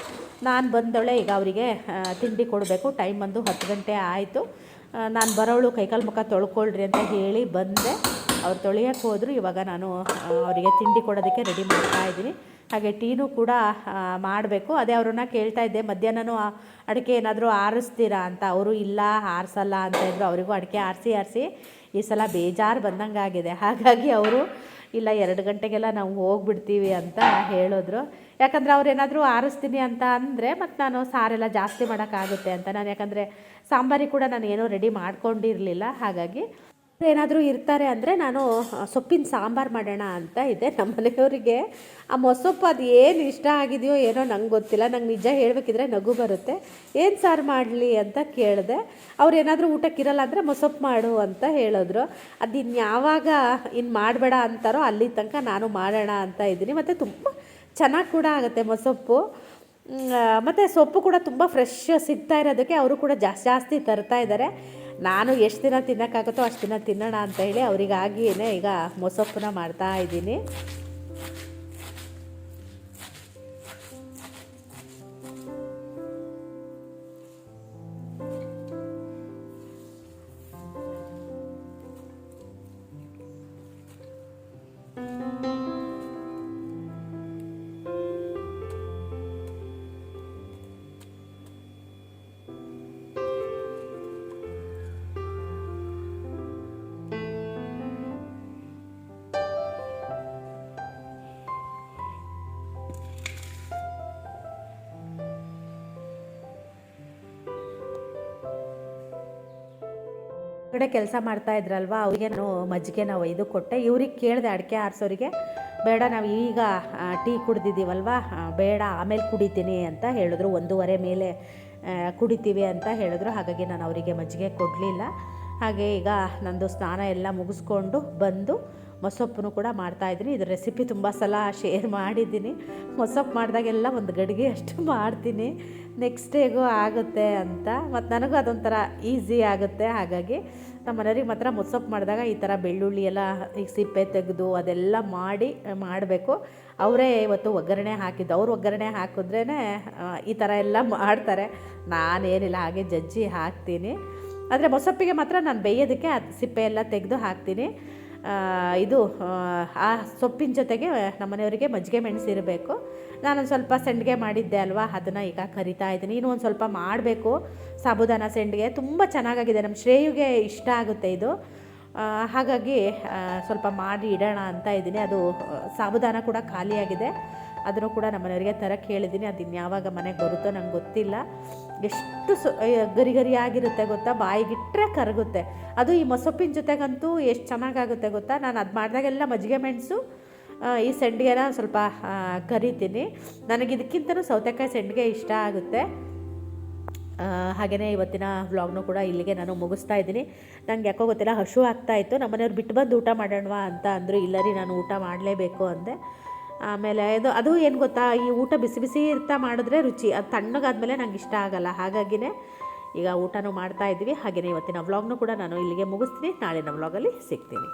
ನಾನು ಬಂದವಳೆ, ಈಗ ಅವರಿಗೆ ತಿಂಡಿ ಕೊಡಬೇಕು. ಟೈಮ್ ಬಂದು 10 ಗಂಟೆ ಆಯಿತು. ನಾನು ಬರೋಳು ಕೈಕಾಲು ಮುಖ ತೊಳ್ಕೊಳ್ರಿ ಅಂತ ಹೇಳಿ ಬಂದೆ. ಅವ್ರು ತೊಳೆಯೋಕ್ಕೆ ಹೋದರು. ಇವಾಗ ನಾನು ಅವರಿಗೆ ತಿಂಡಿ ಕೊಡೋದಕ್ಕೆ ರೆಡಿ ಮಾಡ್ತಾಯಿದ್ದೀನಿ. ಹಾಗೆ ಟೀನೂ ಕೂಡ ಮಾಡಬೇಕು. ಅದೇ ಅವ್ರನ್ನ ಕೇಳ್ತಾ ಇದ್ದೆ, ಮಧ್ಯಾಹ್ನನೂ ಅಡಿಕೆ ಏನಾದರೂ ಆರಿಸ್ತೀರಾ ಅಂತ. ಅವರು ಇಲ್ಲ ಆರಿಸಲ್ಲ ಅಂತ ಇದ್ದರು. ಅವರಿಗೂ ಅಡಿಕೆ ಆರಿಸಿ ಈ ಸಲ ಬೇಜಾರು ಬಂದಂಗಾಗಿದೆ. ಹಾಗಾಗಿ ಅವರು ಇಲ್ಲ 2 ಗಂಟೆಗೆಲ್ಲ ನಾವು ಹೋಗ್ಬಿಡ್ತೀವಿ ಅಂತ ಹೇಳಿದ್ರು. ಯಾಕಂದರೆ ಅವ್ರೇನಾದರೂ ಆರಿಸ್ತೀನಿ ಅಂತ ಅಂದರೆ ಮತ್ತು ನಾನು ಸಾರೆಲ್ಲ ಜಾಸ್ತಿ ಮಾಡೋಕ್ಕಾಗುತ್ತೆ ಅಂತ. ನಾನು ಯಾಕಂದರೆ ಸಾಂಬಾರಿಗೆ ಕೂಡ ನಾನು ಏನೂ ರೆಡಿ ಮಾಡ್ಕೊಂಡಿರಲಿಲ್ಲ. ಹಾಗಾಗಿ ಏನಾದರೂ ಇರ್ತಾರೆ ಅಂದರೆ ನಾನು ಸೊಪ್ಪಿನ ಸಾಂಬಾರು ಮಾಡೋಣ ಅಂತ ಇದ್ದೆ. ನಮ್ಮ ಮನೆಯವರಿಗೆ ಆ ಮೊಸೊಪ್ಪು ಅದು ಏನು ಇಷ್ಟ ಆಗಿದೆಯೋ ಏನೋ ನಂಗೆ ಗೊತ್ತಿಲ್ಲ. ನಂಗೆ ನಿಜ ಹೇಳಬೇಕಿದ್ರೆ ನಗು ಬರುತ್ತೆ. ಏನು ಸಾರು ಮಾಡಲಿ ಅಂತ ಕೇಳಿದೆ. ಅವ್ರು ಏನಾದರೂ ಊಟಕ್ಕಿರಲ್ಲ ಅಂದರೆ ಮೊಸೊಪ್ಪು ಮಾಡು ಅಂತ ಹೇಳಿದ್ರು. ಅದು ಇನ್ಯಾವಾಗ ಮಾಡಬೇಡ ಅಂತಾರೋ ಅಲ್ಲಿ ತನಕ ನಾನು ಮಾಡೋಣ ಅಂತ ಇದ್ದೀನಿ. ಮತ್ತು ತುಂಬ ಚೆನ್ನಾಗಿ ಕೂಡ ಆಗುತ್ತೆ ಮೊಸೊಪ್ಪು. ಮತ್ತು ಸೊಪ್ಪು ಕೂಡ ತುಂಬ ಫ್ರೆಶ್ ಸಿಗ್ತಾ ಇರೋದಕ್ಕೆ ಅವರು ಕೂಡ ಜಾಸ್ತಿ ತರ್ತಾ ಇದ್ದಾರೆ. ನಾನು ಎಷ್ಟು ದಿನ ತಿನ್ನೋಕ್ಕಾಗುತ್ತೋ ಅಷ್ಟು ದಿನ ತಿನ್ನೋಣ ಅಂತ ಹೇಳಿ ಅವರಿಗಾಗಿಯೇ ಈಗ ಮೊಸಪ್ಪನ್ನ ಮಾಡ್ತಾ ಇದ್ದೀನಿ. ಕಡೆ ಕೆಲಸ ಮಾಡ್ತಾ ಇದ್ರಲ್ವ, ಅವ್ರಿಗೆ ನಾನು ಮಜ್ಜಿಗೆನ ಒಯ್ದು ಕೊಟ್ಟೆ. ಇವ್ರಿಗೆ ಕೇಳಿದೆ, ಅಡಿಕೆ ಆರಿಸೋರಿಗೆ, ಬೇಡ ನಾವು ಈಗ ಟೀ ಕುಡ್ದಿದ್ದೀವಲ್ವ, ಬೇಡ ಆಮೇಲೆ ಕುಡಿತೀನಿ ಅಂತ ಹೇಳಿದ್ರು. 1:15 ಮೇಲೆ ಕುಡಿತೀವಿ ಅಂತ ಹೇಳಿದ್ರು. ಹಾಗಾಗಿ ನಾನು ಅವರಿಗೆ ಮಜ್ಜಿಗೆ ಕೊಡಲಿಲ್ಲ. ಹಾಗೆ ಈಗ ನಂದು ಸ್ನಾನ ಎಲ್ಲ ಮುಗಿಸ್ಕೊಂಡು ಬಂದು ಮೊಸಪ್ಪನ್ನು ಕೂಡ ಮಾಡ್ತಾಯಿದ್ದೀನಿ. ಇದ್ರ ರೆಸಿಪಿ ತುಂಬ ಸಲ ಶೇರ್ ಮಾಡಿದ್ದೀನಿ. ಮೊಸಪ್ಪು ಮಾಡಿದಾಗೆಲ್ಲ ಒಂದು ಗಡಿಗೆ ಅಷ್ಟು ಮಾಡ್ತೀನಿ, ನೆಕ್ಸ್ಟ್ ಡೇಗೂ ಆಗುತ್ತೆ ಅಂತ. ಮತ್ತು ನನಗೂ ಅದೊಂಥರ ಈಸಿ ಆಗುತ್ತೆ. ಹಾಗಾಗಿ ನಮ್ಮ ಮನೆಯವ್ರಿಗೆ ಮಾತ್ರ ಮೊಸಪ್ಪು ಮಾಡಿದಾಗ ಈ ಥರ ಬೆಳ್ಳುಳ್ಳಿ ಎಲ್ಲ ಈಗ ಸಿಪ್ಪೆ ತೆಗೆದು ಅದೆಲ್ಲ ಮಾಡಬೇಕು. ಅವರೇ ಇವತ್ತು ಒಗ್ಗರಣೆ ಹಾಕಿದ್ದು. ಅವ್ರು ಒಗ್ಗರಣೆ ಹಾಕಿದ್ರೇ ಈ ಥರ ಎಲ್ಲ ಮಾಡ್ತಾರೆ. ನಾನೇನಿಲ್ಲ, ಹಾಗೆ ಜಜ್ಜಿ ಹಾಕ್ತೀನಿ. ಆದರೆ ಮೊಸಪ್ಪಿಗೆ ಮಾತ್ರ ನಾನು ಬೇಯೋದಕ್ಕೆ ಅದು ಸಿಪ್ಪೆ ಎಲ್ಲ ತೆಗೆದು ಹಾಕ್ತೀನಿ. ಇದು ಆ ಸೊಪ್ಪಿನ ಜೊತೆಗೆ ನಮ್ಮ ಮನೆಯವರಿಗೆ ಮಜ್ಜಿಗೆ ಮೆಣಸು ಇರಬೇಕು. ನಾನೊಂದು ಸ್ವಲ್ಪ ಸಂಡಿಗೆ ಮಾಡಿದ್ದೆ ಅಲ್ವಾ, ಅದನ್ನು ಈಗ ಕರಿತಾ ಇದ್ದೀನಿ. ಇನ್ನೂ ಒಂದು ಸ್ವಲ್ಪ ಮಾಡಬೇಕು. ಸಾಬುದಾನ ಸಂಡಿಗೆ ತುಂಬ ಚೆನ್ನಾಗಾಗಿದೆ. ನಮ್ಮ ಶ್ರೇಯುಗೆ ಇಷ್ಟ ಆಗುತ್ತೆ ಇದು. ಹಾಗಾಗಿ ಸ್ವಲ್ಪ ಮಾಡಿ ಇಡೋಣ ಅಂತ ಇದ್ದೀನಿ. ಅದು ಸಾಬುದಾನ ಕೂಡ ಖಾಲಿಯಾಗಿದೆ. ಅದನ್ನು ಕೂಡ ನಮ್ಮ ಮನೆಯವರಿಗೆ ತರಕ್ಕೆ ಹೇಳಿದ್ದೀನಿ. ಅದು ಇನ್ಯಾವಾಗ ಮನೆಗೆ ಬರುತ್ತೋ ನಂಗೆ ಗೊತ್ತಿಲ್ಲ. ಎಷ್ಟು ಗರಿಯಾಗಿರುತ್ತೆ ಗೊತ್ತಾ, ಬಾಯಿಗಿಟ್ಟರೆ ಕರಗುತ್ತೆ. ಅದು ಈ ಮೊಸಪ್ಪಿನ ಜೊತೆಗಂತೂ ಎಷ್ಟು ಚೆನ್ನಾಗಾಗುತ್ತೆ ಗೊತ್ತಾ. ನಾನು ಅದು ಮಾಡಿದಾಗೆಲ್ಲ ಮಜ್ಜಿಗೆ ಮೆಣಸು ಈ ಸಂಡಿಗೆನ ಸ್ವಲ್ಪ ಕರಿತೀನಿ. ನನಗಿದಕ್ಕಿಂತಲೂ ಸೌತೆಕಾಯಿ ಸಂಡಿಗೆ ಇಷ್ಟ ಆಗುತ್ತೆ. ಹಾಗೆಯೇ ಇವತ್ತಿನ ವ್ಲಾಗ್ನೂ ಕೂಡ ಇಲ್ಲಿಗೆ ನಾನು ಮುಗಿಸ್ತಾ ಇದ್ದೀನಿ. ನಂಗೆ ಯಾಕೋ ಗೊತ್ತಿಲ್ಲ, ಹಶು ಆಗ್ತಾಯಿತ್ತು. ನಮ್ಮ ಮನೆಯವ್ರು ಬಿಟ್ಟು ಬಂದು ಊಟ ಮಾಡೋಣವಾ ಅಂತ ಅಂದರು. ಇಲ್ಲ ರೀ, ನಾನು ಊಟ ಮಾಡಲೇಬೇಕು ಅಂದೆ. ಆಮೇಲೆ ಅದು ಏನು ಗೊತ್ತಾ, ಈ ಊಟ ಬಿಸಿ ಬಿಸಿ ಇರ್ತಾ ಮಾಡಿದ್ರೆ ರುಚಿ, ಅದು ತಣ್ಣಗಾದ್ಮೇಲೆ ನಂಗೆ ಇಷ್ಟ ಆಗಲ್ಲ. ಹಾಗಾಗಿನೇ ಈಗ ಊಟನೂ ಮಾಡ್ತಾಯಿದ್ವಿ. ಹಾಗೆಯೇ ಇವತ್ತಿನ ವ್ಲಾಗ್ನೂ ಕೂಡ ನಾನು ಇಲ್ಲಿಗೆ ಮುಗಿಸ್ತೀನಿ. ನಾಳಿನ ವ್ಲಾಗಲ್ಲಿ ಸಿಗ್ತೀನಿ.